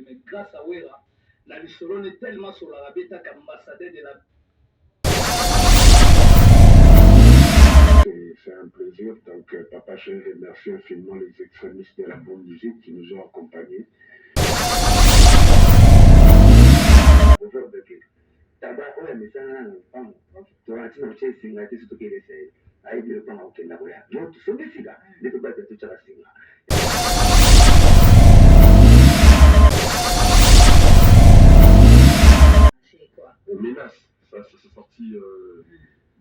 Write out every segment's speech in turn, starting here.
mais grâce à Wera, la Lissolone est tellement sur la rabeta qu'ambassadeur de la. C'est un plaisir. Donc, Papa Chen remercie infiniment les extrémistes de la bonne musique qui nous ont accompagnés. Menace, ça c'est sorti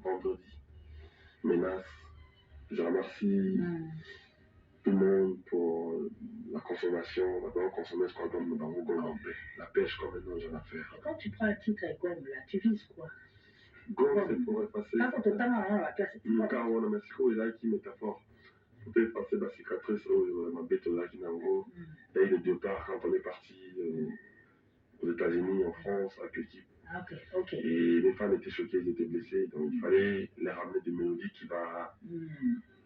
vendredi. Menace. Je remercie tout le monde pour la consommation. D'abord, consommer ce qu'on donne dans vos gommes en paix. La pêche comme maintenant, j'en ai à faire. Quand tu prends un titre à gomme, là, tu vises quoi? Gomme, c'est pour effacer. Pas pour totalement à la place. Car on a Mexico, il a qui métaphore. Pour effacer la cicatrice, ma bête là qui n'a en gros. Et le départ, quand on est parti aux États-Unis, en France, avec l'équipe. Ah, ok. Et les fans étaient choqués, ils étaient blessés. Donc il fallait les ramener des mélodies qui va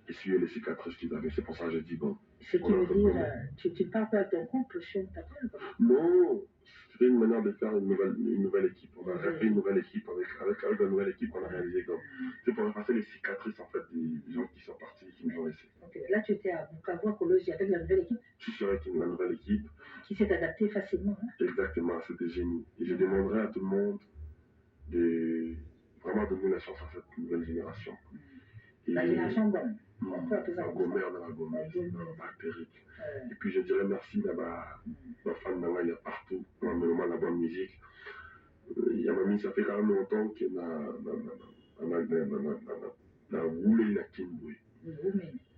essuyer les cicatrices qu'ils avaient. C'est pour ça que j'ai dit bon. Ce qui veut dire, tu parles pas de ton couple, je t'appelle. Non, c'était une manière de faire une nouvelle équipe. On a fait une nouvelle équipe avec la nouvelle équipe qu'on a réalisée comme. C'est pour effacer les cicatrices en fait des gens qui sont partis, qui nous ont laissés. Ok, là tu étais à Bukavu, à Colosie, avec la nouvelle équipe. Je suis avec la nouvelle équipe. Qui s'est adaptée facilement. Hein? Exactement, c'était génie. Et je demanderais à tout le monde de vraiment donner la chance à cette nouvelle génération. La génération bonne. La gommère dans la gommère, pas terrible. Et puis je dirais merci à ma fan il y a partout, dans la bonne musique. Il y a mamie, ça fait quand même longtemps qu'il y a roulé la Kimboué.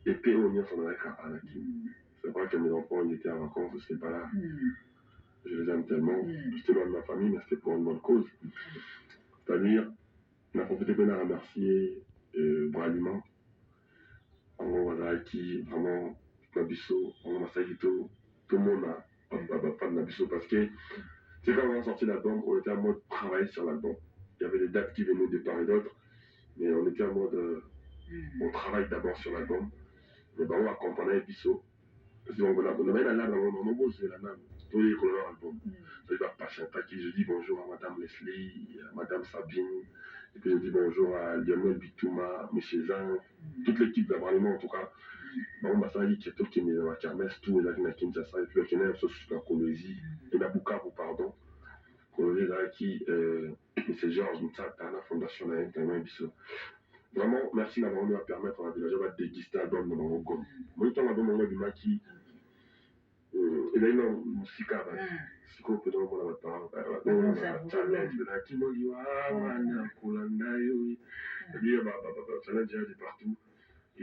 Et puis on y a son avec à la Kim. C'est vrai que mes enfants ils étaient en vacances, je ne sais pas là. Je les aime tellement. J'étais loin de ma famille, mais c'était pour une bonne cause. C'est-à-dire, on a profité de remercier Braliment. On va qui vraiment Nabiso, on va Saïto, tout le monde a pas de Nabiso parce que c'est quand on a sorti l'album, on était en mode travailler sur l'album. Il y avait des dates qui venaient de part et d'autre, mais on était en mode on travaille d'abord sur l'album. Mais on va accompagner Bisso. Donc on a là dans mon beau, c'est la même. Tous les couleurs album. Ça va patienter qui je dis bonjour à Madame Leslie, à Madame Sabine. Et puis je dis bonjour à Lionel Bitouma, M. Zan, toute l'équipe d'Abraliment en tout cas. Bon, bah ça y est, qui est tout qui est dans la kermesse, tout est là qui est Kinshasa, et puis qui est sur la Colosie, et la Bukavu, pardon. Colosie, là qui, c'est Georges Mtsata, la fondation de l'Internet, vraiment, merci d'avoir nous à permettre à la villageoise de déguster l'album de mon gomme. Moi, quand l'album de Maki, il a une musique à si on peut donner la parole, challenge, la Kimoliwa, Kulandayo, challenge de partout.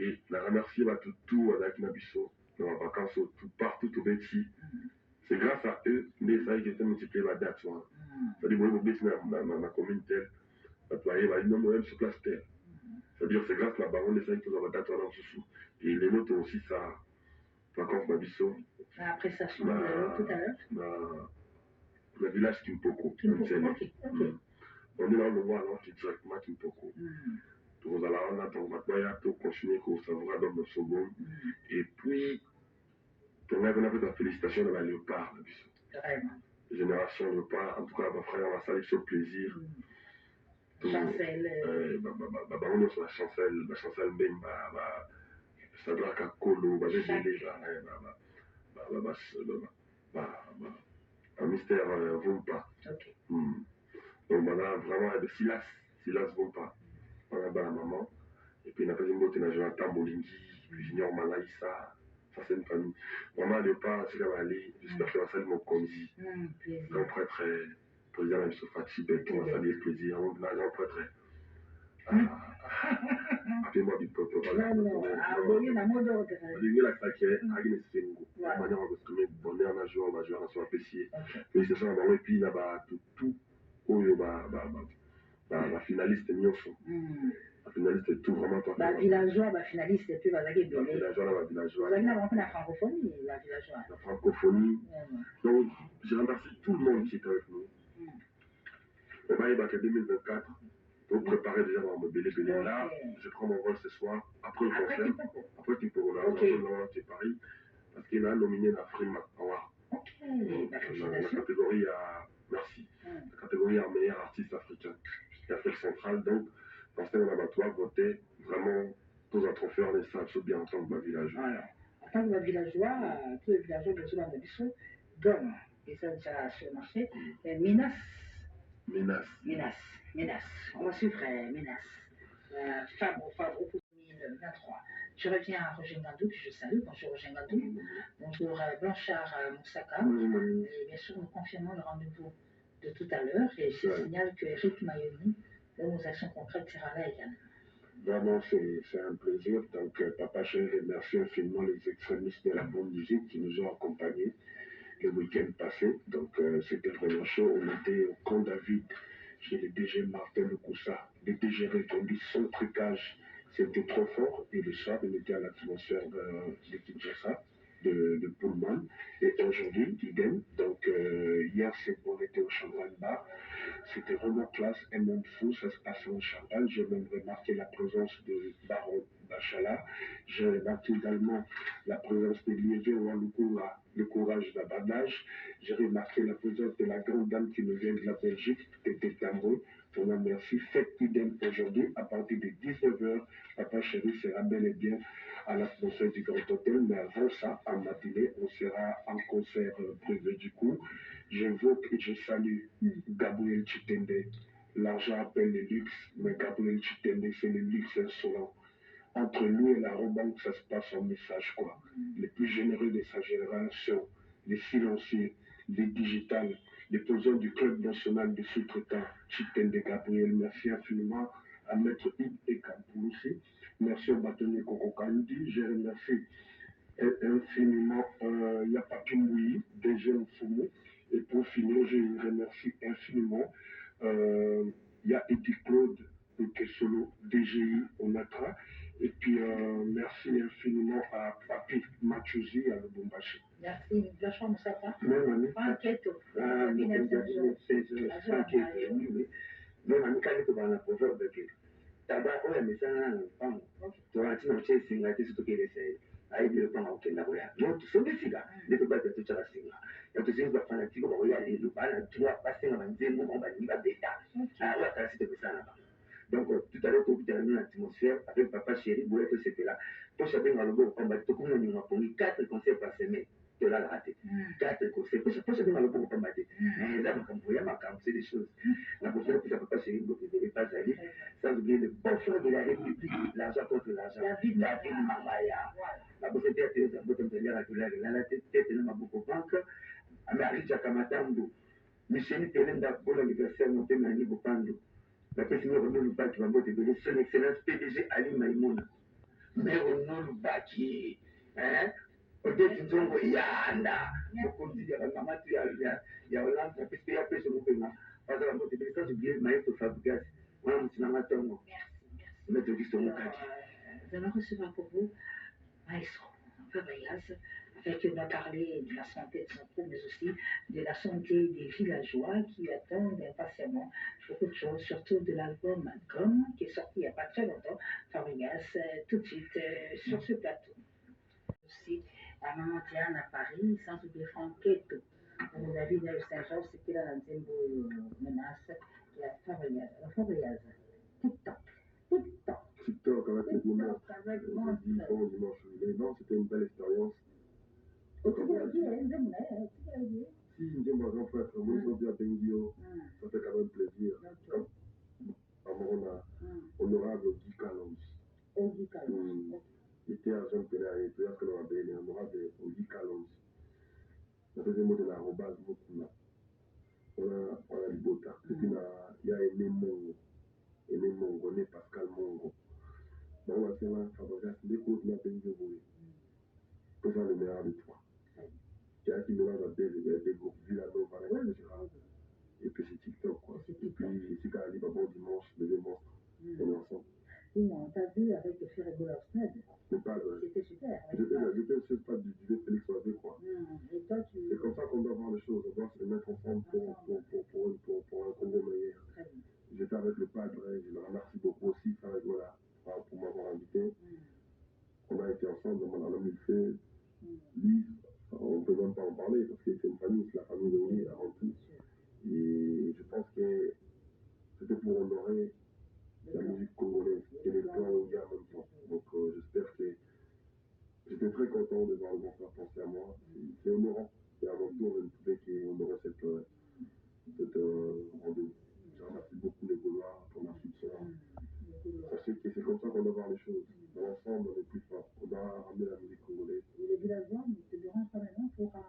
Et la remercier tout avec Nabiso, dans la vacances, tout partout, tout petit. C'est grâce à eux, mais ça a été multiplié la date. C'est-à-dire, moi, je ma commune telle, employé, non, moi-même sur place terre. C'est-à-dire, c'est grâce à la baronne, ça a été la date dans Soussou. Et les nôtres aussi, ça, vacances Nabiso. La prestation de tout à l'heure. Le village Kimpoko. On est là, on le voit, alors, qui est directement Kimpoko. Vous allez en attendre, pour continuer à savoir dans le second. Et puis, on a fait la félicitation de la léopard. Génération léopard, en tout cas, ma frère, on va saluer ce plaisir. Chancel. On est sur la chancel même, ça doit être à Kolo, un mystère Vompa. Donc voilà, vraiment, de Silas Vompa. On a la maman. Et puis, on a fait une beauté, on a Jonathan Bolingi, Junior Malaïsa. Ça, c'est une famille. Vraiment, le pas, c'est là où aller. J'espère que la salle m'a conduit. Un prêtre, président de Sofati, on va saluer le plaisir. On a un prêtre. Appelez-moi du peuple. Voilà. Non, abonné la mode d'ordre. Il y a la sacrée, Agnes Sengo. La manière, on va se mettre bonheur, on va jouer dans son appécier. Félicitations, on va et puis là-bas, tout, la finaliste est mise au fond. La finaliste est tout vraiment toi. La villageois, la finaliste est plus basée. La villageois, Vous avez la francophonie, la villageois. La francophonie. Donc, je remercie tout le monde qui est avec nous. On va y battre 2024. Donc, préparer déjà dans mon bébé. Là, je prends mon rôle ce soir, après le concert. Après Kimpoko, là, qui est Paris. Parce qu'il a nominé la Frima. La catégorie à... Merci. La catégorie à meilleur artiste africain d'Afrique centrale. Donc, dans ce laboratoire, voter vraiment pour un trophée en essence ou bien en tant que villageois. Alors, en tant que villageois, tous les villageois de Zoula Nabiso donnent, et ça déjà sur le marché, Minas. On va suivre Minas. Fabre pour 2023. Je reviens à Roger Ngandou, que je salue. Bonjour Roger Ngandou. Bonjour Blanchard Moussaka. Et bien sûr, nous confirmons le rendez-vous de tout à l'heure. Et je signale que Eric Mayoni, dans nos actions concrètes, sera là également. Vraiment, c'est un plaisir. Donc, Papa Chéri remercie infiniment les extrémistes de la bonne musique qui nous ont accompagnés le week-end passé. Donc, c'était vraiment chaud. On était au camp David chez le DG Martin Lekoussa. Le DG répondit sans trucage. C'était trop fort. Et le soir, on était à l'atmosphère de Kinshasa, de Pullman. Et aujourd'hui, idem. Donc, hier, on était au Champagne Bar. C'était vraiment classe, un monde fou, ça se passait en Champagne. J'ai même remarqué la présence de Baron Bachala. J'ai remarqué également la présence de Liévé Oualoukura, le courage d'abadage. J'ai remarqué la présence de la grande dame qui nous vient de la Belgique, Tété Tambo. On a merci. Fête idem aujourd'hui, à partir de 19h, Papa Chéri sera bel et bien à l'atmosphère du Grand Hôtel. Mais avant ça, en matinée, on sera en concert privé du coup. J'invoque et je salue Gabriel Chitende. L'argent appelle le luxe, mais Gabriel Chitende, c'est le luxe insolent. Entre nous et la Robanque, ça se passe en message, quoi. Les plus généreux de sa génération, les silencieux, les digitales, les présidents du Club national de sous-traitants, Chitende Gabriel, merci infiniment à Maître Yves et Kampouloussi. Merci au bâtonnier Koko Kandi. Je remercie infiniment Yapapi Moui, DG Mfumu. Et pour finir, je remercie infiniment Eddy Claude Kessolo, DGI Onatra. Et puis merci infiniment à Papi Mathieusi à Lubumbashi. Merci, Blanchard Moussaka. Même année. Enquête. Même année, quand tu vas dans la proverbe de Tabac, on a mis ça dans le pan. Tu vas dire, tu sais, c'est ce que tu sais. Aïe, le pan, ok, là, voilà. Non, tu sais, c'est ça. Ne peux pas te toucher à la singa. Et tu sais, tu vas faire un petit peu, tu vas aller, tu vas passer dans un dîner, on va dire, bêta. Ah, ouais, c'est ça là-bas. Donc, tout à l'heure, tu as mis l'atmosphère avec Papa Chéri, Boulette, c'était là. Pour chacun dans le bon combat, tu as pris 4 concerts par semaine. Tu l'as raté. 4 concerts. Pour chacun dans le bon combat. Mais là, c'est des choses. La prochaine fois, Papa Chéri, vous ne devez pas aller. Sans oublier le bon frère de la République, l'argent contre l'argent. La vie de Mamaya. La prochaine fois, tu as la tête de ma beaucoup banque. Amérique, Kamatambo. Michel Telenda, pour l'anniversaire, mon thème à Nibopando. La personne Renaud Luba qui va voter de son excellence PDG Ali Maïmouna. Mais Renaud Luba qui est peut-être une zongo yanda. Beaucoup de dire maman tu y a Hollande parce qu'il y a plus de mouvement. Parce que la vote de ça oublié Maître Fabrigas. On a monsieur Namatongo. Maître Diston Kaki. Nous allons recevoir pour vous Maestro Fabrigas. Avec qui on a parlé de la santé de son groupe, mais aussi de la santé des villageois qui attendent impatiemment beaucoup de choses, surtout de l'album Gomme qui est sorti il n'y a pas très longtemps. Fabrigas, tout de suite sur ce plateau. Aussi à Maman Diane à Paris, sans oublier Franquetto. Vous avez vu Saint-Georges, c'était là dans une menace de la Fabrigas. TikTok. TikTok avec le dimanche. Non, c'était une belle expérience. Si, j'ai mon grand frère, moi, ils ont bien Bengio, ça fait quand même plaisir. Comme honorable Guy Calons. Il était à Jean Pénard, et puis à ce qu'on a béni, honorable Guy Calons. Le deuxième mot de la Robaz, on a Libota. Et puis il y a Aimé Mongo, né Pascal Mongo. Donc, on va faire un Fabrigas, l'écoute de la Bengio. Pour faire le meilleur de toi. Qui mélange à des groupes Villanova, et puis c'est TikTok, quoi. Et puis ici, quand elle dit, bon dimanche, le monstre, on est ensemble. Oui, on t'a vu avec le Ferrego Stade. C'est pas vrai. C'était super. J'étais sur le stade du Félix Oisé, quoi. Et toi, c'est comme ça qu'on doit voir les choses, on doit se mettre ensemble pour un Congo meilleur. J'étais avec le padre, je le remercie beaucoup aussi, pour m'avoir invité. On a été ensemble, on a mis le fait. Lui, on ne peut même pas en parler parce que c'est une je ne pouvais qu'on aurait cette rendez-vous. Je remercie beaucoup les Gaulois pour leur soutien. Sachez que c'est comme ça qu'on doit voir les choses. Dans l'ensemble, on est plus fort. On doit ramener la musique congolaise. Et les villageois te dérangent pas maintenant pour un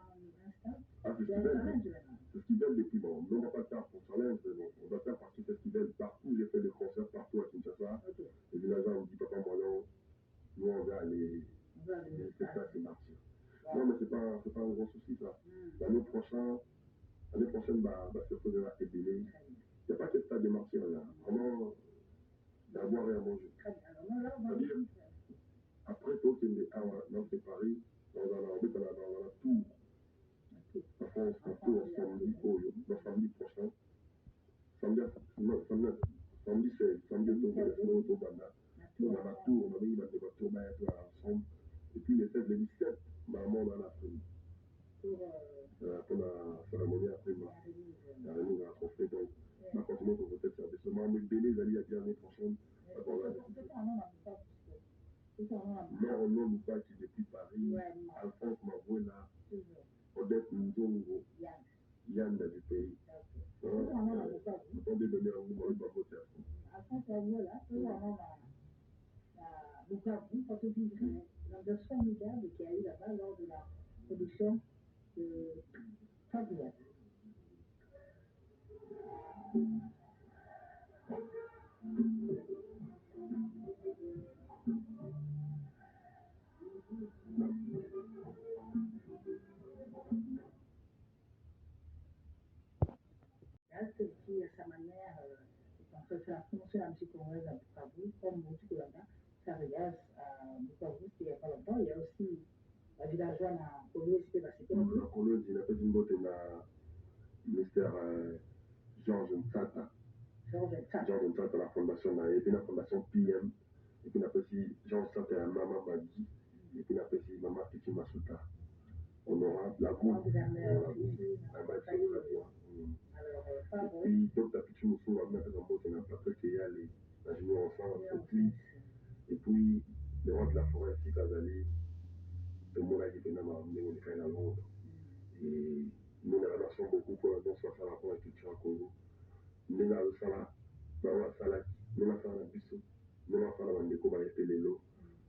stade? Ah, festival. Festival depuis, bon, on va pas faire pour challenge, mais bon, on va faire partie festival partout. J'ai fait des concerts partout à Kinshasa. Okay. Les villageois me disent, papa, moi, non, nous, on va aller. C'est ça, c'est partir. Wow. Non, mais c'est pas un gros souci, ça. L'année prochaine, se faisera épiler. Il n'y a pas que ça de martyrs, là. Vraiment, d'avoir et à manger. C'est-à-dire, après, toi, tu es dans Paris, dans la tour. La France, la tour, samedi prochain. Samedi 16, samedi au Banda. On a la tour, on a mis la tour, ensemble. Et puis, les 16, les 17, maman, on a la fille. Pour la cérémonie après la remise à la trophée. Donc, on a continué pour peut-être faire des semaines. Mais Béné, il a dit l'année prochaine. Non, non, nous pas qui depuis Paris. Alphonse Mabouela, Odette Nzongo, Yann du pays. Attendez, donner un mot, il va voter à fond. Alphonse Mabouela, c'est vraiment Bukavu, parce que l'ambiance formidable qu'il y a eu là-bas lors de la production de Fabriel. Qui, à sa manière, en fait, la promotion de la musique congolaise à Bukavu, comme beaucoup de là-bas, ça regarde à Bukavu, c'était il n'y a pas longtemps. Il y a aussi la villageoise à Colo, c'était la sécurité. La Colo, il a fait une botte dans le ministère Georges Nsata. Georges Nsata, la fondation, et puis la fondation PM, et puis on appelle aussi Georges Nsata et Maman Badi, et puis on appelle aussi Maman Petit Masuta. On aura la groupe, et puis Dr. Pichu Moussou, on a fait un botte dans la plateau qui est allé, la junior ensemble, et puis le roi de la forêt, ici, Kazali, le monde a dit que nous avons amené à Londres. Et nous remercions beaucoup pour la bonne soirée rapport à la culture à Congo. Nous avons fait la biso, nous avons fait la bandeko, nous avons fait les lots.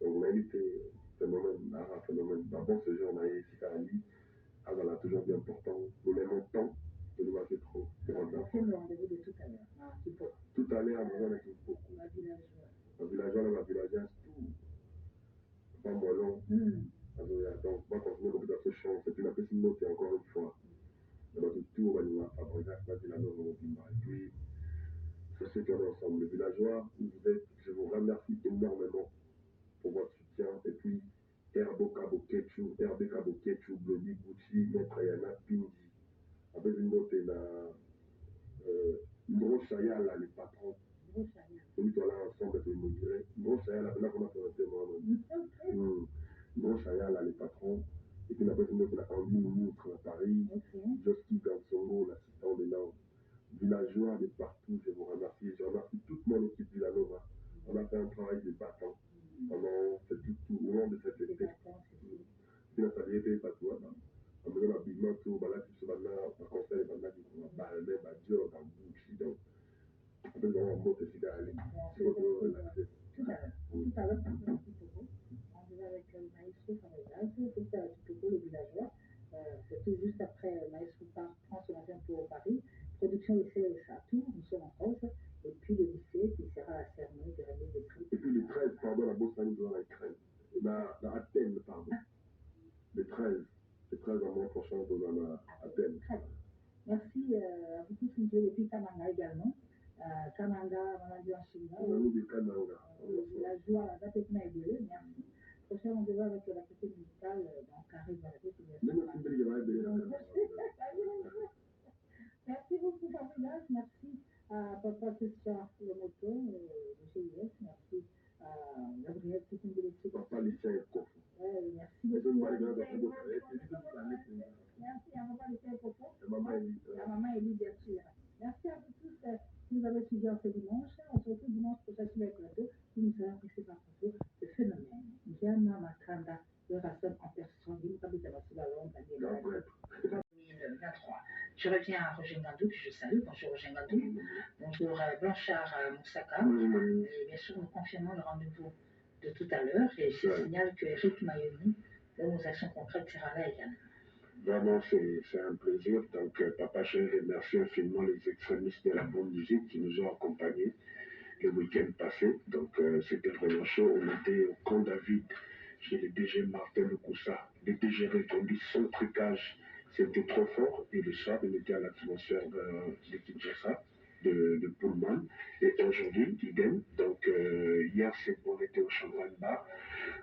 Donc, on a eu des phénomènes. D'abord, ce jour, on a eu ici à Ali, Azala, toujours bien important. Nous l'aimons tant que nous avons trop. C'est le rendez-vous de tout à l'heure. Tout à l'heure, nous avons fait beaucoup. La villageoise, tout. Pas moi, non. Donc, moi, quand je me retrouve dans ce champ, c'est une petite note, et encore une fois. Dans notre tour, on va favoriser la place de la norme au Bimba. Et puis, c'est ce qu'on est ensemble. Les villageois, où vous êtes, je vous remercie énormément pour votre soutien. Et puis, Herbo Kabo Ketchou, Blodi Gucci, Maître Yana Pindi. Avec une note, Gros Chaya, là, les patrons. Celui qui est là ensemble, c'est immigré. Gros Chaya, là, maintenant qu'on a fait un témoin. Gros Chaya, là, les patrons. Et puis, on a fait une note, là, Andy Moutre à Paris. Joski Gansongo, l'assistant des langues. Villageois de partout, je vous remercie. Je remercie toute mon équipe Villanova. On a fait un travail de bâton. On fait tout au long de cette été. Puis, on a fait des patouas. On a fait un habillement tout. Là, tu sais, maintenant, on conseille, maintenant, on va parler, on va dire, on va boucher. Donc, on peut vraiment monter ici dans la ligne. C'est pas trop relaxé. Tout à l'heure, on est avec le maestro Fabriel, tout à l'heure, le villageois. C'est tout juste après Maestro transformation pour Paris. Production lycée à Tours, nous sommes en France. Et puis le lycée, qui sera la cérémonie de remise des prix. Et puis le 13, pardon, la Bourse Famille doit la crème. Dans Athènes, pardon. Le 13 en mois prochain, on a Athènes. Merci à vous tous qui nous depuis Kananga également. Kananga, Mamadi en Chine. On a mis des Kananga. La joie, la date est merci. Prochain rendez-vous avec la critique musicale dans Carré Valadé. Merci beaucoup, Fabrice. Merci à Papa Christian le moto de GIS. Merci à Gabriel qui est de Papa Lucien est coffre. Merci beaucoup. Merci à Papa Lucien Coffre. À Maman Elie, bien sûr. Merci à vous tous qui nous avez suivis en ce dimanche. On se retrouve dimanche prochain sur le plateau qui nous sera apprécié par photo de phénomène. Diana Makanda, le rassemble en personne. Il nous a dit à Londres, Je reviens à Roger Ngandou, que je salue. Bonjour Roger Ngandou. Bonjour Blanchard Moussaka. Et bien sûr, nous confirmons le rendez-vous de tout à l'heure. Et je signale que Eric Mayoni, dans nos actions concrètes, sera là également. Vraiment, c'est un plaisir. Donc, Papa Chéri remercie infiniment les extrémistes de la bonne musique qui nous ont accompagnés le week-end passé. Donc, c'était vraiment chaud. On était au camp David chez le DG Martin Lekoussa. Le DG répondit sans trucage. C'était trop fort. Et le soir, on était à l'atmosphère de Kinshasa, de Pullman. Et aujourd'hui, idem. Donc, hier, on était au Champagne Bar.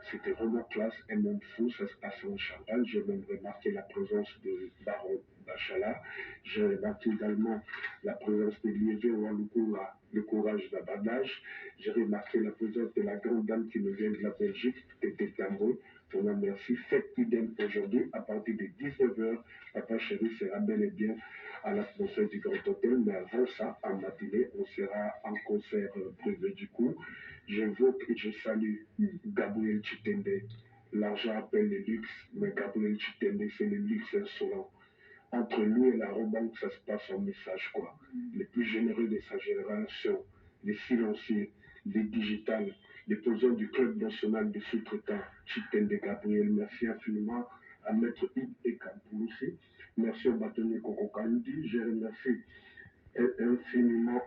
C'était vraiment classe, un monde fou, ça se passait en Champagne. J'ai même remarqué la présence de Baron Bachala. J'ai remarqué également la présence de Liévé Oualoukura, le courage d'abadage. J'ai remarqué la présence de la grande dame qui nous vient de la Belgique, Tété Tamboué. On a merci. Fête idem aujourd'hui, à partir de 19h, Papa Chéri sera bel et bien à l'atmosphère du Grand Hôtel. Mais avant ça, en matinée, on sera en concert privé du coup. J'invoque et je salue Gabriel Chitende. L'argent appelle le luxe, mais Gabriel Chitende, c'est le luxe insolent. Entre nous et la Robanque, ça se passe en message, quoi. Les plus généreux de sa génération, les silencieux, les digitales, les poseurs du Club national de sous-traitants, Chitende Gabriel. Merci infiniment à Maître Yves et Kampouloussi. Merci au bâtonnier Koko Kandi. Je remercie infiniment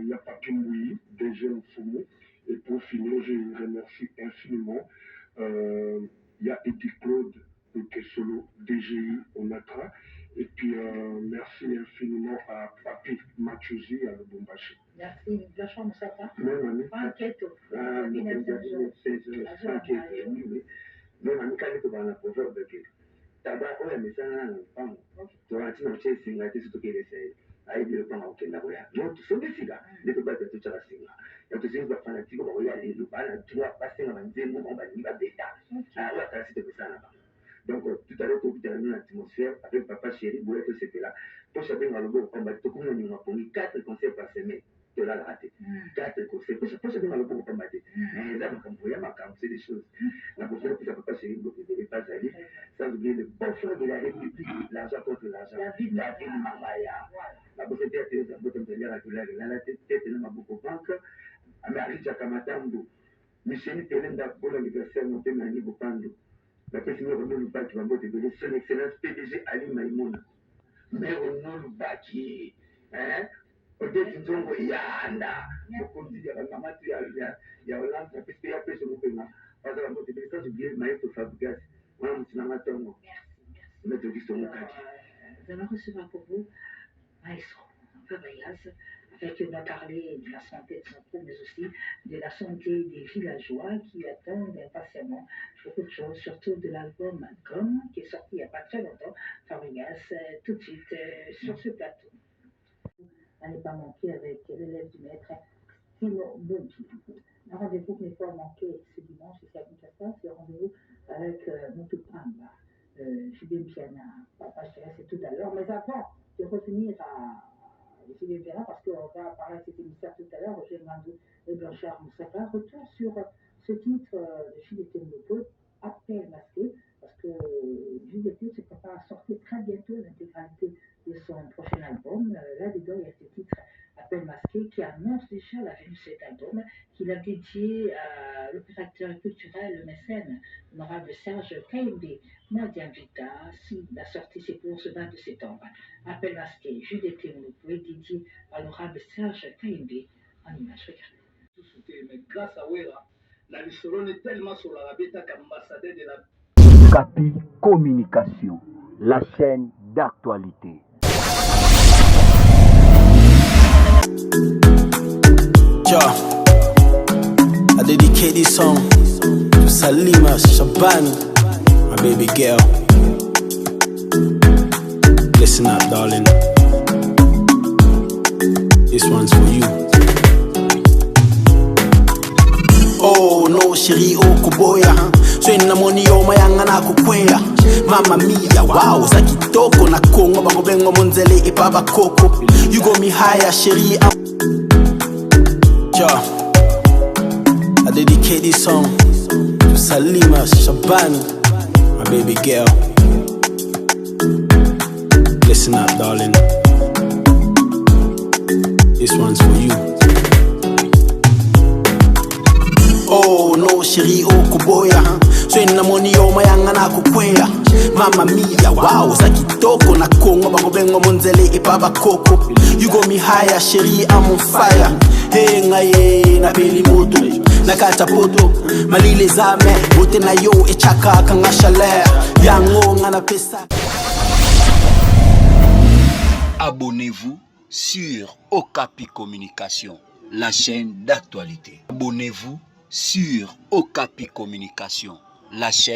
Yapapi Mouyi, DG Mfumu. Et pour finir, je remercie infiniment Edith Claude Kessolo, DGI Onatra. Et puis merci infiniment à Papi Machouzi à Lubumbashi. Merci, Blanchard Moussaka. Même Pas inquiète. Même ami, quand tu vas dans la proverbe de tabac, on a mis ça dans le pan. Tu vas dire, tu sais, c'est un gâteau, c'est ce c'est. Aïe, le pan, ok, là, voilà. Non, tu sais, c'est ça. Ne te bats pas, tu as signé. Et tu sais, tu vas faire un petit peu, tu vas aller, tu vas passer dans un démon, on va dire, bêta. Ah, ouais, tu as cité ça là-bas. Donc, tout à l'heure, tu as mis l'atmosphère avec Papa Chéri, Boulette, c'était là. Pour chacun dans le bon combat, tu as mis 4 concerts par semaine. Tu l'as raté. 4 concerts. Pour chacun dans le bon combat. Mais là, c'est des choses. La prochaine fois, Papa Chéri, vous ne devez pas aller. Sans oublier le bon frère de la République, l'argent contre l'argent. La vie de Mamaya. La prochaine fois, tu as la tête de ma beaucoup banque. Amérique Jakamatambo. Michel Telenda, pour l'anniversaire, mon père Nani Bopando. La personne Renaud Loubaki va vous donner son excellence PDG Ali Maïmouna. Mais Renaud Loubaki, hein, peut-être qu'ils ont Yanda. Beaucoup de dire, maman, tu as Hollande, parce qu'il y a plus de mouvement. Parce que la moitié de ça, j'ai oublié Maïto Fabregas. Moi, je suis dans ma tombe. Méthodiste au Moukadi. Nous allons recevoir pour vous Maestro, Fabrias, avec qui on a parlé de la santé de son trou, mais aussi de la santé des villageois qui attendent impatiemment beaucoup de choses, surtout de l'album Gomme, qui est sorti il n'y a pas très longtemps. Fabrigas, tout de suite sur ce plateau. À ne pas manquer avec l'élève du maître, Tino Bonji. Un rendez-vous qui n'est pas manqué ce dimanche ici à Kinshasa, c'est un rendez-vous avec Moutupamba. Julien Piana, Papa Chéri, c'est tout à l'heure. Mais avant de revenir à Julien Piana, parce qu'on va parler de cet émissaire tout à l'heure, Roger Ngandou et Blanchard Moussaka, retour sur ce titre de Juliette Moupo, Appel masqué, parce que Juliette se prépare à sortir très bientôt l'intégralité de son prochain album. Là-dedans, il y a ce titre Appel masqué qui annonce déjà la venue de cet album qu'il a dédié à l'opérateur culturel, le mécène, l'honorable Serge Kaimbe. Nadia Vita, si la sortie c'est pour ce 22 septembre. Appel masqué, Juliette Moupo, dédié à l'honorable Serge Kaimbe en image. Regardez. Mais grâce à Wera, la Lissolone est tellement sur la rabeta qu'ambassadeur de la Capi Communication, la chaîne d'actualité. Yo, I dedicate this song to Salima Shaban, my baby girl. Listen up, darling. This one's for you. Oh no, chérie, oh kuboya. Swing na money, oh mayanga na kukwea. Mama mia, wow, za kitoko na kongo bako bengo monzele e baba koko. You got me higher, chérie. Yo, I dedicate this song to Salima Shaban, my baby girl. Listen Listen up, darling. This one's for you. Oh no, chérie, oh kuboya. Swena money yo mayanga na kukwea. Mama mia, wow, za kitoko na kongo bakobengo monzele ipaba koko. You got me higher, chérie, I'm on fire. Hey ngaye na peli moto, na kata poto, malile zame, bote na yo echaka kanga chaler. Yango ngana pesa. Abonnez-vous sur Okapi Communication, la chaîne d'actualité. Abonnez-vous sur Okapi Communication, la chaîne